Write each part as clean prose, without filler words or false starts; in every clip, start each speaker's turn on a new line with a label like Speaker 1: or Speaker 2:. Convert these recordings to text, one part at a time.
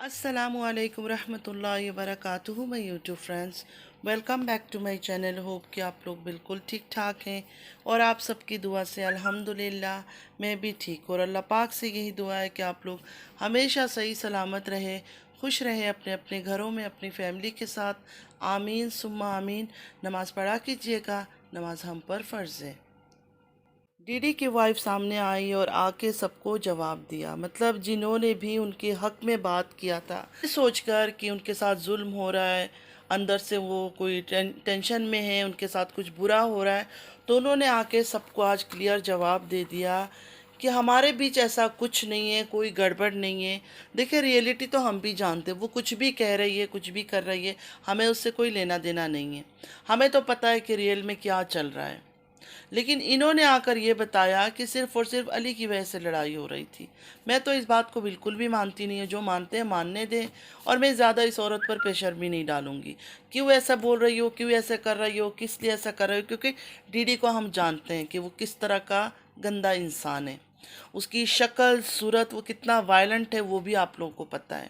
Speaker 1: अस्सलामुअलैकुम रहमतुल्लाहि वबरकातुहू my YouTube friends, welcome back to my channel. Hope कि आप लोग बिल्कुल ठीक ठाक हैं और आप सबकी दुआ से अल्हम्दुलिल्लाह मैं भी ठीक। और अल्लाह पाक से यही दुआ है कि आप लोग हमेशा सही सलामत रहे, खुश रहे अपने अपने घरों में अपनी फैमिली के साथ। आमीन सुम्मा आमीन। नमाज़ पढ़ा कीजिएगा, नमाज हम पर फ़र्ज़ है। डीडी की वाइफ सामने आई और आके सबको जवाब दिया, मतलब जिन्होंने भी उनके हक में बात किया था सोचकर कि उनके साथ जुल्म हो रहा है, अंदर से वो कोई टेंशन में है, उनके साथ कुछ बुरा हो रहा है, तो उन्होंने आके सबको आज क्लियर जवाब दे दिया कि हमारे बीच ऐसा कुछ नहीं है, कोई गड़बड़ नहीं है। देखिए रियलिटी तो हम भी जानते हैं, वो कुछ भी कह रही है, कुछ भी कर रही है, हमें उससे कोई लेना देना नहीं है। हमें तो पता है कि रियल में क्या चल रहा है। लेकिन इन्होंने आकर ये बताया कि सिर्फ़ और सिर्फ अली की वजह से लड़ाई हो रही थी। मैं तो इस बात को बिल्कुल भी मानती नहीं है। जो मानते हैं मानने दें, और मैं ज़्यादा इस औरत पर प्रेशर भी नहीं डालूंगी। क्यों ऐसा बोल रही हो, क्यों ऐसा कर रही हो, किस लिए ऐसा कर रही हो, क्योंकि डीडी को हम जानते हैं कि वो किस तरह का गंदा इंसान है। उसकी शक्ल सूरत, वो कितना वायलेंट है, वो भी आप लोगों को पता है।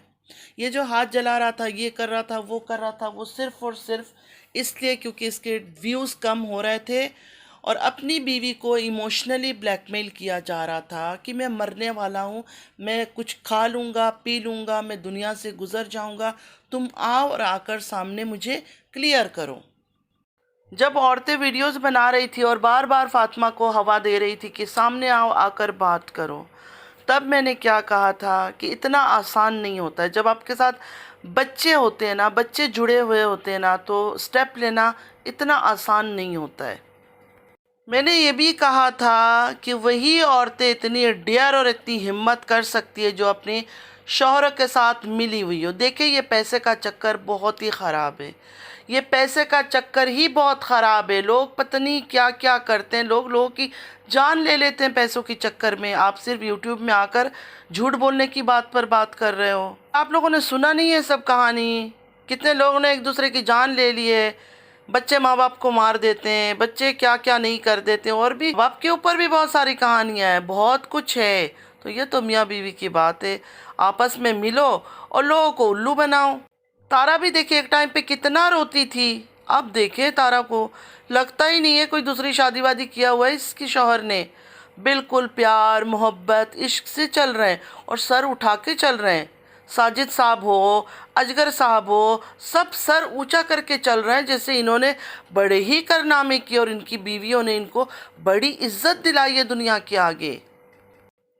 Speaker 1: ये जो हाथ जला रहा था, ये कर रहा था, वो कर रहा था, वो सिर्फ़ और सिर्फ इसलिए क्योंकि इसके व्यूज़ कम हो रहे थे और अपनी बीवी को इमोशनली ब्लैकमेल किया जा रहा था कि मैं मरने वाला हूँ, मैं कुछ खा लूँगा, पी लूँगा, मैं दुनिया से गुज़र जाऊँगा, तुम आओ और आकर सामने मुझे क्लियर करो। जब औरतें वीडियोस बना रही थी और बार बार फातिमा को हवा दे रही थी कि सामने आओ, आकर बात करो, तब मैंने क्या कहा था कि इतना आसान नहीं होता है। जब आपके साथ बच्चे होते हैं ना, बच्चे जुड़े हुए होते हैं ना, तो स्टेप लेना इतना आसान नहीं होता है। मैंने ये भी कहा था कि वही औरतें इतनी डेयर और इतनी हिम्मत कर सकती है जो अपने शौहर के साथ मिली हुई हो। देखिए ये पैसे का चक्कर बहुत ही ख़राब है, ये पैसे का चक्कर ही बहुत ख़राब है। लोग पता नहीं क्या क्या करते हैं, लोगों की जान ले लेते हैं पैसों के चक्कर में। आप सिर्फ यूट्यूब में आकर झूठ बोलने की बात पर बात कर रहे हो। आप लोगों ने सुना नहीं है सब कहानी, कितने लोगों ने एक दूसरे की जान ले ली है, बच्चे माँ बाप को मार देते हैं, बच्चे क्या क्या नहीं कर देते हैं, और भी बाप के ऊपर भी बहुत सारी कहानियां हैं, बहुत कुछ है। तो ये तो मियाँ बीवी की बात है, आपस में मिलो और लोगों को उल्लू बनाओ। तारा भी देखिए एक टाइम पे कितना रोती थी, अब देखे तारा को लगता ही नहीं है कोई दूसरी शादी वादी किया हुआ है इसकी शौहर ने। बिल्कुल प्यार मोहब्बत इश्क से चल रहे हैं और सर उठा के चल रहे हैं। साजिद साहब हो, अजगर साहब हो, सब सर ऊंचा करके चल रहे हैं, जैसे इन्होंने बड़े ही कारनामे किए और इनकी बीवियों ने इनको बड़ी इज्जत दिलाई है दुनिया के आगे।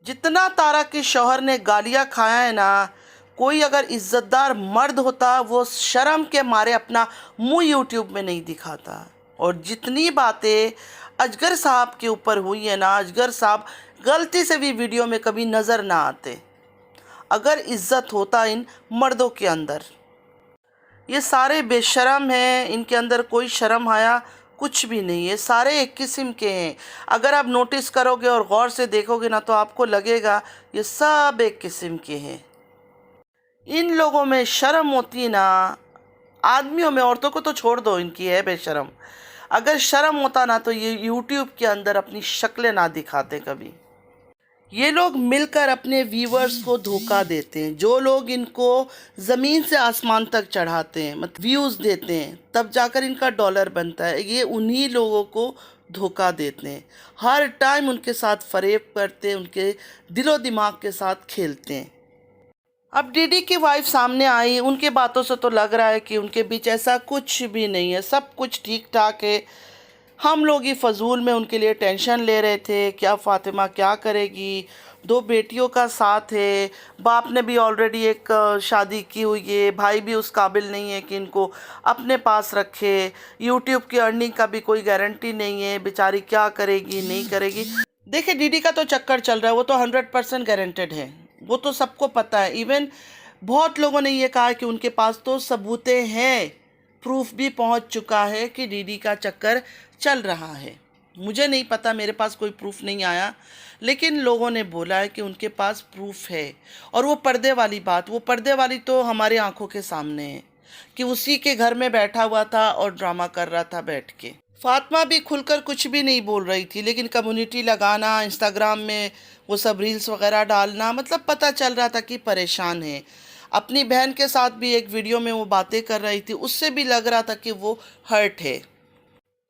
Speaker 1: जितना तारा के शौहर ने गालियां खाया है ना, कोई अगर इज्जतदार मर्द होता वो शर्म के मारे अपना मुंह यूट्यूब में नहीं दिखाता। और जितनी बातें अजगर साहब के ऊपर हुई है ना, अजगर साहब गलती से भी वीडियो में कभी नज़र ना आते अगर इज्जत होता इन मर्दों के अंदर। ये सारे बेशरम हैं, इनके अंदर कोई शर्म आया कुछ भी नहीं है, सारे एक किस्म के हैं। अगर आप नोटिस करोगे और गौर से देखोगे ना, तो आपको लगेगा ये सब एक किस्म के हैं। इन लोगों में शर्म होती है ना, आदमियों में, औरतों को तो छोड़ दो, इनकी है बेशरम। अगर शर्म होता ना तो ये यूट्यूब के अंदर अपनी शक्लें ना दिखाते कभी। ये लोग मिलकर अपने व्यूवर्स को धोखा देते हैं। जो लोग इनको ज़मीन से आसमान तक चढ़ाते हैं, मतलब व्यूज़ देते हैं, तब जाकर इनका डॉलर बनता है, ये उन्हीं लोगों को धोखा देते हैं। हर टाइम उनके साथ फरेब करते हैं, उनके दिलो दिमाग के साथ खेलते हैं। अब डीडी की वाइफ सामने आई, उनके बातों से तो लग रहा है कि उनके बीच ऐसा कुछ भी नहीं है, सब कुछ ठीक ठाक है। हम लोग ही फजूल में उनके लिए टेंशन ले रहे थे, क्या फातिमा क्या करेगी, दो बेटियों का साथ है, बाप ने भी ऑलरेडी एक शादी की हुई है, भाई भी उस काबिल नहीं है कि इनको अपने पास रखे, यूट्यूब की अर्निंग का भी कोई गारंटी नहीं है, बेचारी क्या करेगी नहीं करेगी। देखिए डीडी का तो चक्कर चल रहा है, वो तो 100% गारंटेड है, वो तो सबको पता है। इवन बहुत लोगों ने ये कहा कि उनके पास तो सबूतें हैं, प्रूफ भी पहुंच चुका है कि डीडी का चक्कर चल रहा है। मुझे नहीं पता, मेरे पास कोई प्रूफ नहीं आया, लेकिन लोगों ने बोला है कि उनके पास प्रूफ है। और वो पर्दे वाली बात, वो पर्दे वाली तो हमारी आंखों के सामने है कि उसी के घर में बैठा हुआ था और ड्रामा कर रहा था बैठ के। फातिमा भी खुलकर कुछ भी नहीं बोल रही थी, लेकिन कम्युनिटी लगाना, इंस्टाग्राम में वो सब रील्स वगैरह डालना, मतलब पता चल रहा था कि परेशान है। अपनी बहन के साथ भी एक वीडियो में वो बातें कर रही थी, उससे भी लग रहा था कि वो हर्ट है।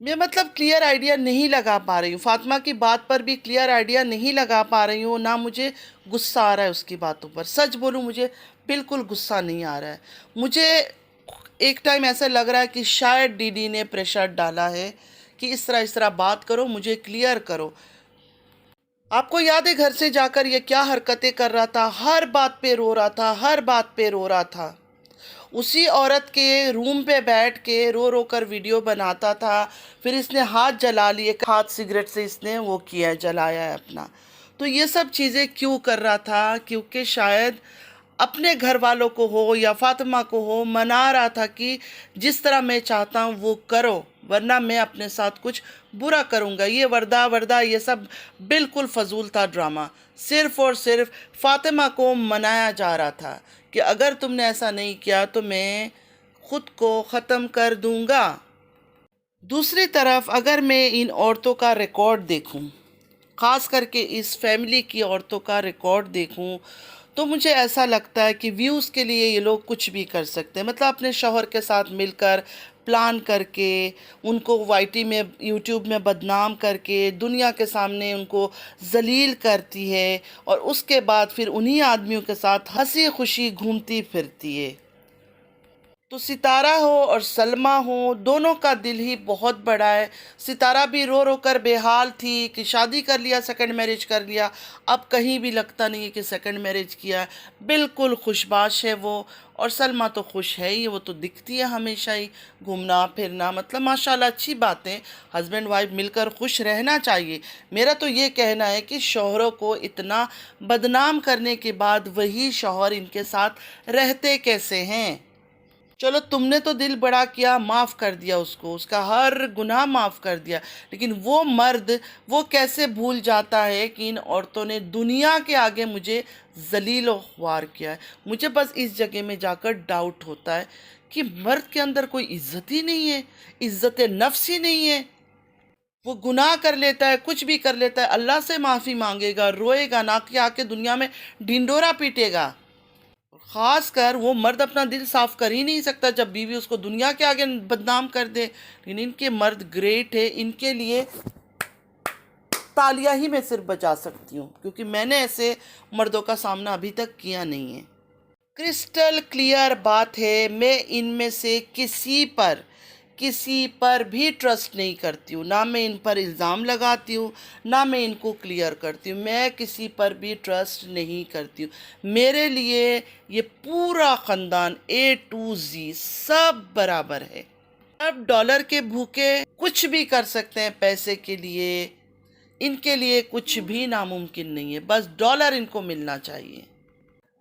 Speaker 1: मैं मतलब क्लियर आइडिया नहीं लगा पा रही हूँ, फातिमा की बात पर भी क्लियर आइडिया नहीं लगा पा रही हूँ। ना मुझे गुस्सा आ रहा है उसकी बातों पर, सच बोलूँ मुझे बिल्कुल गुस्सा नहीं आ रहा है। मुझे एक टाइम ऐसा लग रहा है कि शायद दीदी ने प्रेशर डाला है कि इस तरह बात करो, मुझे क्लियर करो। आपको याद है घर से जाकर ये क्या हरकतें कर रहा था, हर बात पे रो रहा था, हर बात पे रो रहा था। उसी औरत के रूम पे बैठ के रो रो कर वीडियो बनाता था। फिर इसने हाथ जला लिए, हाथ सिगरेट से इसने वो किया है, जलाया है अपना। तो ये सब चीज़ें क्यों कर रहा था? क्योंकि शायद अपने घर वालों को हो या फातिमा को हो, मना रहा था कि जिस तरह मैं चाहता हूँ वो करो, वरना मैं अपने साथ कुछ बुरा करूँगा। ये वर्दा वर्दा ये सब बिल्कुल फजूल था ड्रामा। सिर्फ़ और सिर्फ फातिमा को मनाया जा रहा था कि अगर तुमने ऐसा नहीं किया तो मैं ख़ुद को ख़त्म कर दूँगा। दूसरी तरफ अगर मैं इन औरतों का रिकॉर्ड देखूं, ख़ास करके इस फैमिली की औरतों का रिकॉर्ड देखूं, तो मुझे ऐसा लगता है कि व्यूज़ के लिए ये लोग कुछ भी कर सकते हैं। मतलब अपने शौहर के साथ मिलकर प्लान करके उनको वाईटी में, यूट्यूब में बदनाम करके दुनिया के सामने उनको जलील करती है, और उसके बाद फिर उन्हीं आदमियों के साथ हंसी खुशी घूमती फिरती है। तो सितारा हो और सलमा हो, दोनों का दिल ही बहुत बड़ा है। सितारा भी रो रो कर बेहाल थी कि शादी कर लिया, सेकंड मैरिज कर लिया, अब कहीं भी लगता नहीं है कि सेकंड मैरिज किया। बिल्कुल खुशबाश है वो, और सलमा तो खुश है ही, वो तो दिखती है हमेशा ही घूमना फिरना, मतलब माशाल्लाह अच्छी बात है। हस्बैंड वाइफ मिलकर खुश रहना चाहिए। मेरा तो ये कहना है कि शौहरों को इतना बदनाम करने के बाद वही शौहर इनके साथ रहते कैसे हैं? चलो तुमने तो दिल बड़ा किया, माफ़ कर दिया उसको, उसका हर गुनाह माफ़ कर दिया, लेकिन वो मर्द वो कैसे भूल जाता है कि इन औरतों ने दुनिया के आगे मुझे जलील और ख्वार किया है। मुझे बस इस जगह में जाकर डाउट होता है कि मर्द के अंदर कोई इज्जत ही नहीं है, इज्जत नफ्स ही नहीं है। वो गुनाह कर लेता है, कुछ भी कर लेता है, अल्लाह से माफ़ी मांगेगा, रोएगा ना कि आके दुनिया में ढिंडोरा पीटेगा। खास कर वो मर्द अपना दिल साफ कर ही नहीं सकता जब बीवी उसको दुनिया के आगे बदनाम कर दे। लेकिन इनके मर्द ग्रेट है, इनके लिए तालियां ही मैं सिर्फ बजा सकती हूँ, क्योंकि मैंने ऐसे मर्दों का सामना अभी तक किया नहीं है। क्रिस्टल क्लियर बात है, मैं इनमें से किसी पर भी ट्रस्ट नहीं करती हूँ। ना मैं इन पर इल्ज़ाम लगाती हूँ, ना मैं इनको क्लियर करती हूँ। मैं किसी पर भी ट्रस्ट नहीं करती हूँ। मेरे लिए ये पूरा ख़ानदान A to Z सब बराबर है। अब डॉलर के भूखे कुछ भी कर सकते हैं पैसे के लिए, इनके लिए कुछ भी नामुमकिन नहीं है, बस डॉलर इनको मिलना चाहिए।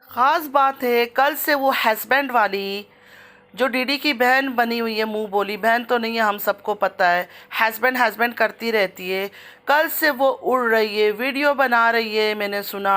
Speaker 1: ख़ास बात है, कल से वो हस्बैंड वाली जो डीडी की बहन बनी हुई है, मुंह बोली बहन तो नहीं है, हम सबको पता है, हस्बैंड हस्बैंड करती रहती है, कल से वो उड़ रही है, वीडियो बना रही है। मैंने सुना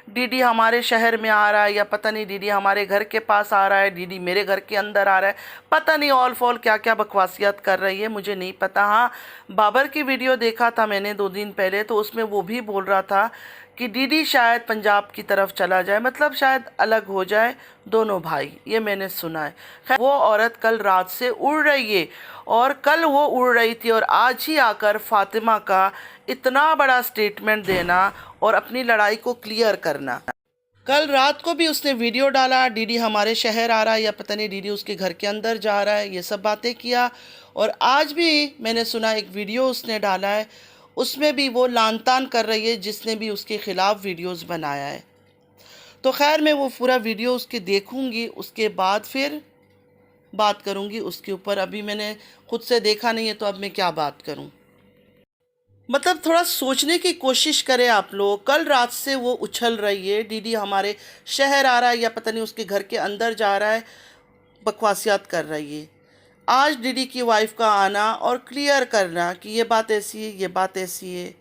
Speaker 1: डीडी हमारे शहर में आ रहा है, या पता नहीं डीडी हमारे घर के पास आ रहा है, डीडी मेरे घर के अंदर आ रहा है, पता नहीं ऑल फॉल क्या क्या बकवासियत कर रही है, मुझे नहीं पता। हाँ, बाबर की वीडियो देखा था मैंने 2 दिन पहले, तो उसमें वो भी बोल रहा था कि डीडी शायद पंजाब की तरफ चला जाए, मतलब शायद अलग हो जाए दोनों भाई, ये मैंने सुना है। खैर, वो औरत कल रात से उड़ रही है, और कल वो उड़ रही थी और आज ही आकर फातिमा का इतना बड़ा स्टेटमेंट देना और अपनी लड़ाई को क्लियर करना। कल रात को भी उसने वीडियो डाला, डीडी हमारे शहर आ रहा है, या पता नहीं डीडी उसके घर के अंदर जा रहा है, ये सब बातें किया। और आज भी मैंने सुना एक वीडियो उसने डाला है, उसमें भी वो लान तान कर रही है जिसने भी उसके ख़िलाफ़ वीडियोस बनाया है। तो खैर मैं वो पूरा वीडियो उसके देखूंगी, उसके बाद फिर बात करूंगी उसके ऊपर। अभी मैंने खुद से देखा नहीं है, तो अब मैं क्या बात करूं। मतलब थोड़ा सोचने की कोशिश करें आप लोग। कल रात से वो उछल रही है, दीदी हमारे शहर आ रहा है, या पता नहीं उसके घर के अंदर जा रहा है, बकवासियात कर रही है। आज दीदी की वाइफ का आना और क्लियर करना कि ये बात ऐसी है, ये बात ऐसी है,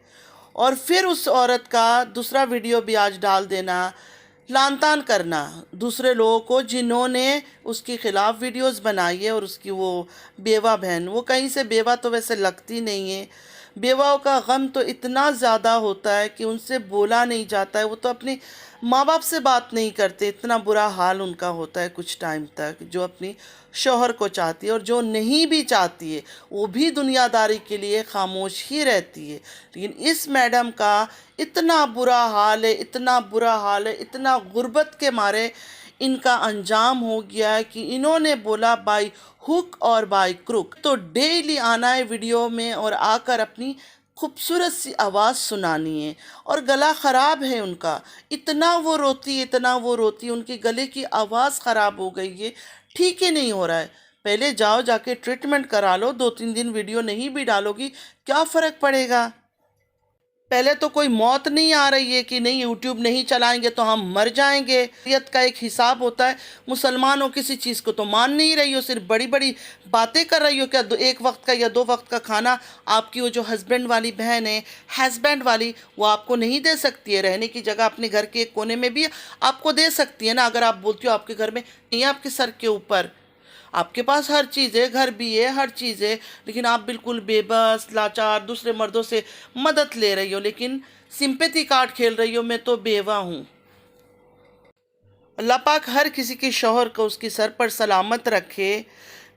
Speaker 1: और फिर उस औरत का दूसरा वीडियो भी आज डाल देना, लान तान करना दूसरे लोगों को जिन्होंने उसके ख़िलाफ़ वीडियोस बनाई है। और उसकी वो बेवा बहन, वो कहीं से बेवा तो वैसे लगती नहीं है, बेवाओं का गम तो इतना ज़्यादा होता है कि उनसे बोला नहीं जाता है। वो तो अपने माँ बाप से बात नहीं करते, इतना बुरा हाल उनका होता है कुछ टाइम तक। जो अपनी शौहर को चाहती है और जो नहीं भी चाहती है वो भी दुनियादारी के लिए खामोश ही रहती है। लेकिन इस मैडम का इतना बुरा हाल है, इतना बुरा हाल है, इतना गुर्बत के मारे इनका अंजाम हो गया है कि इन्होंने बोला बाय हुक और बाय क्रुक तो डेली आना है वीडियो में और आकर अपनी खूबसूरत सी आवाज़ सुनानी है। और गला ख़राब है उनका, इतना वो रोती है, इतना वो रोती है, उनके गले की आवाज़ ख़राब हो गई है, ठीक ही नहीं हो रहा है। पहले जाओ जाके ट्रीटमेंट करा लो, 2-3 दिन वीडियो नहीं भी डालोगी क्या फ़र्क पड़ेगा। पहले तो कोई मौत नहीं आ रही है कि नहीं यूट्यूब नहीं चलाएंगे तो हम मर जाएंगे। शरीयत का एक हिसाब होता है, मुसलमान हो किसी चीज़ को तो मान नहीं रही हो, सिर्फ बड़ी बड़ी बातें कर रही हो। क्या एक वक्त का या 2 वक्त का खाना आपकी वो जो हस्बैंड वाली बहन है, हस्बैंड वाली, वो आपको नहीं दे सकती है? रहने की जगह अपने घर के एक कोने में भी आपको दे सकती है ना, अगर आप बोलती हो आपके घर में नहीं है, आपके सर के ऊपर आपके पास हर चीज़ है, घर भी है, हर चीज़ है, लेकिन आप बिल्कुल बेबस लाचार दूसरे मर्दों से मदद ले रही हो, लेकिन सिंपैथी कार्ड खेल रही हो, मैं तो बेवा हूँ। अल्लाह पाक हर किसी के शौहर को उसकी सर पर सलामत रखे।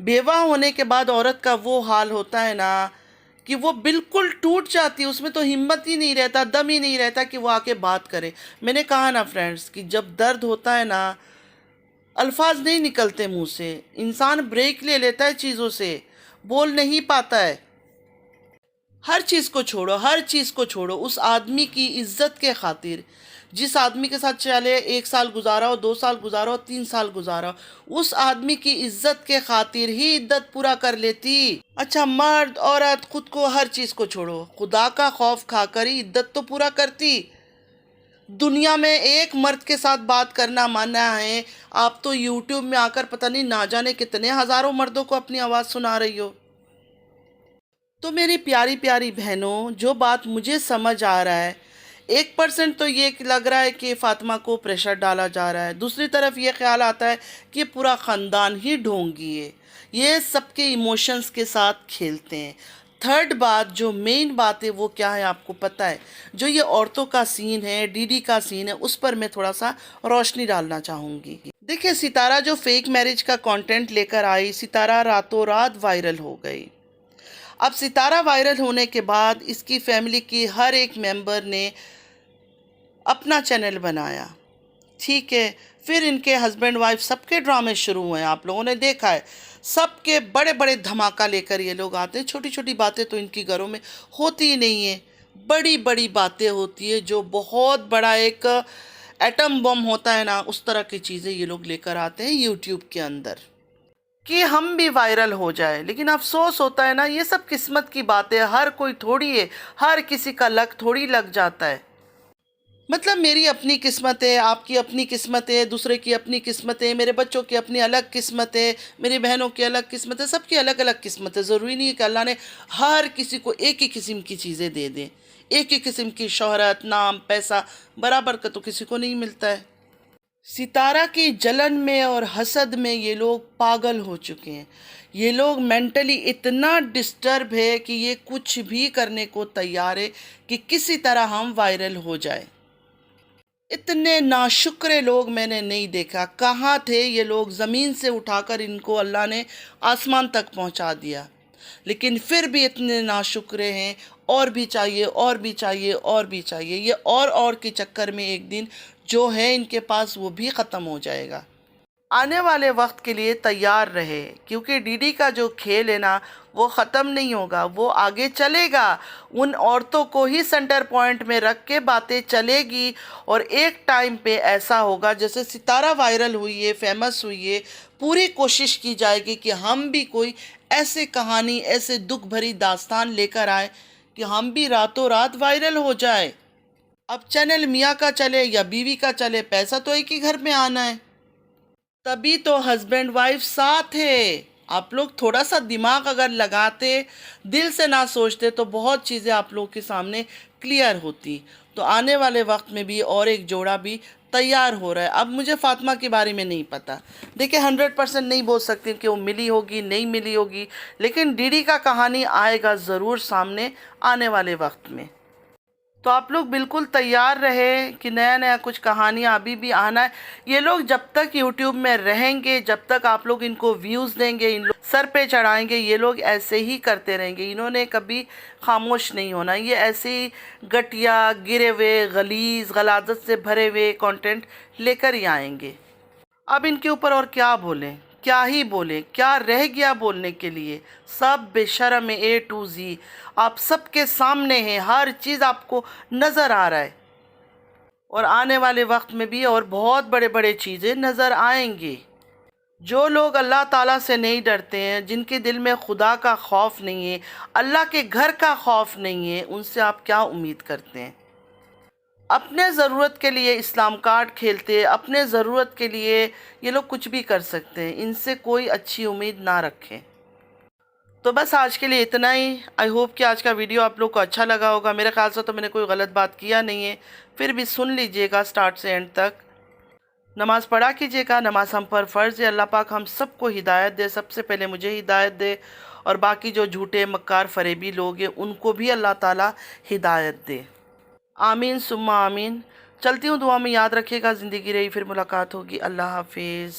Speaker 1: बेवा होने के बाद औरत का वो हाल होता है ना कि वो बिल्कुल टूट जाती है, उसमें तो हिम्मत ही नहीं रहता, दम ही नहीं रहता कि वो आके बात करे। मैंने कहा ना फ्रेंड्स कि जब दर्द होता है ना, अल्फाज नहीं निकलते मुंह से, इंसान ब्रेक ले लेता है चीज़ों से, बोल नहीं पाता है। हर चीज़ को छोड़ो, हर चीज़ को छोड़ो, उस आदमी की इज्जत के खातिर, जिस आदमी के साथ चाहे 1 साल गुजारा हो, 2 साल गुजारा हो, 3 साल गुजारा हो, उस आदमी की इज्जत के खातिर ही इद्दत पूरा कर लेती। अच्छा, मर्द औरत खुद को, हर चीज़ को छोड़ो, खुदा का खौफ खाकर ही इद्दत तो पूरा करती। दुनिया में एक मर्द के साथ बात करना माना है, आप तो यूट्यूब में आकर पता नहीं ना जाने कितने हज़ारों मर्दों को अपनी आवाज़ सुना रही हो। तो मेरी प्यारी प्यारी बहनों, जो बात मुझे समझ आ रहा है, 1% तो ये लग रहा है कि फ़ातिमा को प्रेशर डाला जा रहा है, दूसरी तरफ ये ख्याल आता है कि पूरा ख़ानदान ही ढोंगी है, ये सबके इमोशंस के साथ खेलते हैं। थर्ड बात, जो मेन बात है वो क्या है आपको पता है? जो ये औरतों का सीन है, डीडी का सीन है, उस पर मैं थोड़ा सा रोशनी डालना चाहूँगी। देखिए, सितारा जो फेक मैरिज का कंटेंट लेकर आई, सितारा रातों रात वायरल हो गई। अब सितारा वायरल होने के बाद इसकी फैमिली की हर एक मेंबर ने अपना चैनल बनाया, ठीक है। फिर इनके हस्बैंड वाइफ सबके ड्रामे शुरू हुए हैं, आप लोगों ने देखा है। सबके बड़े बड़े धमाका लेकर ये लोग आते हैं, छोटी छोटी बातें तो इनकी घरों में होती ही नहीं है, बड़ी बड़ी बातें होती है, जो बहुत बड़ा एक एटम बम होता है ना, उस तरह की चीज़ें ये लोग लेकर आते हैं यूट्यूब के अंदर कि हम भी वायरल हो जाए। लेकिन अफसोस होता है ना, ये सब किस्मत की बात है, हर कोई थोड़ी है, हर किसी का लक थोड़ी लग जाता है। मतलब मेरी अपनी किस्मत है, आपकी अपनी किस्मत है, दूसरे की अपनी किस्मत है, मेरे बच्चों की अपनी अलग किस्मत है, मेरी बहनों की अलग किस्मत है, सबकी अलग अलग किस्मत है। ज़रूरी नहीं है कि अल्लाह ने हर किसी को एक ही किस्म की चीज़ें दे दें, एक ही किस्म की शोहरत, नाम, पैसा बराबर का तो किसी को नहीं मिलता है। सितारा की जलन में और हसद में ये लोग पागल हो चुके हैं। ये लोग मेंटली इतना डिस्टर्ब है कि ये कुछ भी करने को तैयार है कि किसी तरह हम वायरल हो जाए। इतने नाशुक्रे लोग मैंने नहीं देखा। कहाँ थे ये लोग? ज़मीन से उठाकर इनको अल्लाह ने आसमान तक पहुँचा दिया, लेकिन फिर भी इतने नाशुक्रे हैं। और भी चाहिए, और भी चाहिए, और भी चाहिए। ये और के चक्कर में एक दिन जो है इनके पास वो भी ख़त्म हो जाएगा। आने वाले वक्त के लिए तैयार रहे, क्योंकि डीडी का जो खेल है ना, वो ख़त्म नहीं होगा, वो आगे चलेगा। उन औरतों को ही सेंटर पॉइंट में रख के बातें चलेगी और एक टाइम पे ऐसा होगा, जैसे सितारा वायरल हुई है, फेमस हुई है, पूरी कोशिश की जाएगी कि हम भी कोई ऐसे कहानी, ऐसे दुख भरी दास्तान लेकर आए कि हम भी रातों रात वायरल हो जाए। अब चैनल मियाँ का चले या बीवी का चले, पैसा तो एक ही घर में आना है। तभी तो हस्बैंड वाइफ साथ है। आप लोग थोड़ा सा दिमाग अगर लगाते, दिल से ना सोचते, तो बहुत चीज़ें आप लोगों के सामने क्लियर होती। तो आने वाले वक्त में भी और एक जोड़ा भी तैयार हो रहा है। अब मुझे फ़ातिमा के बारे में नहीं पता, देखिए 100% नहीं बोल सकती कि वो मिली होगी नहीं मिली होगी, लेकिन डीडी का कहानी आएगा ज़रूर सामने आने वाले वक्त में। तो आप लोग बिल्कुल तैयार रहे कि नया नया कुछ कहानियाँ अभी भी आना है। ये लोग जब तक यूट्यूब में रहेंगे, जब तक आप लोग इनको व्यूज़ देंगे, इन लोग सर पे चढ़ाएंगे, ये लोग ऐसे ही करते रहेंगे। इन्होंने कभी खामोश नहीं होना। ये ऐसे ही घटिया, गिरे हुए, गलीज़ गलाजत से भरे हुए कंटेंट लेकर ही आएंगे। अब इनके ऊपर और क्या बोलें, क्या ही बोलें, क्या रह गया बोलने के लिए। सब बेशर्म है A to Z, आप सबके सामने हैं, हर चीज़ आपको नज़र आ रहा है। और आने वाले वक्त में भी और बहुत बड़े बड़े चीज़ें नज़र आएंगी। जो लोग अल्लाह ताला से नहीं डरते हैं, जिनके दिल में खुदा का खौफ नहीं है, अल्लाह के घर का खौफ नहीं है, उनसे आप क्या उम्मीद करते हैं। अपने ज़रूरत के लिए इस्लाम कार्ड खेलते, अपने ज़रूरत के लिए ये लोग कुछ भी कर सकते हैं। इनसे कोई अच्छी उम्मीद ना रखें। तो बस आज के लिए इतना ही। आई होप कि आज का वीडियो आप लोग को अच्छा लगा होगा। मेरे ख्याल से तो मैंने कोई गलत बात किया नहीं है, फिर भी सुन लीजिएगा स्टार्ट से एंड तक। नमाज़ पढ़ा कीजिएगा, नमाज हम पर फ़र्ज़ है। अल्लाह पाक हम सबको हिदायत दे, सबसे पहले मुझे हिदायत दे, और बाकी जो झूठे मक्कार फरेबी लोग हैं उनको भी अल्लाह ताला हिदायत दे। आमीन सुम्मा आमीन। चलती हूँ, दुआ में याद रखिएगा। ज़िंदगी रही फिर मुलाकात होगी। अल्लाह हाफिज़।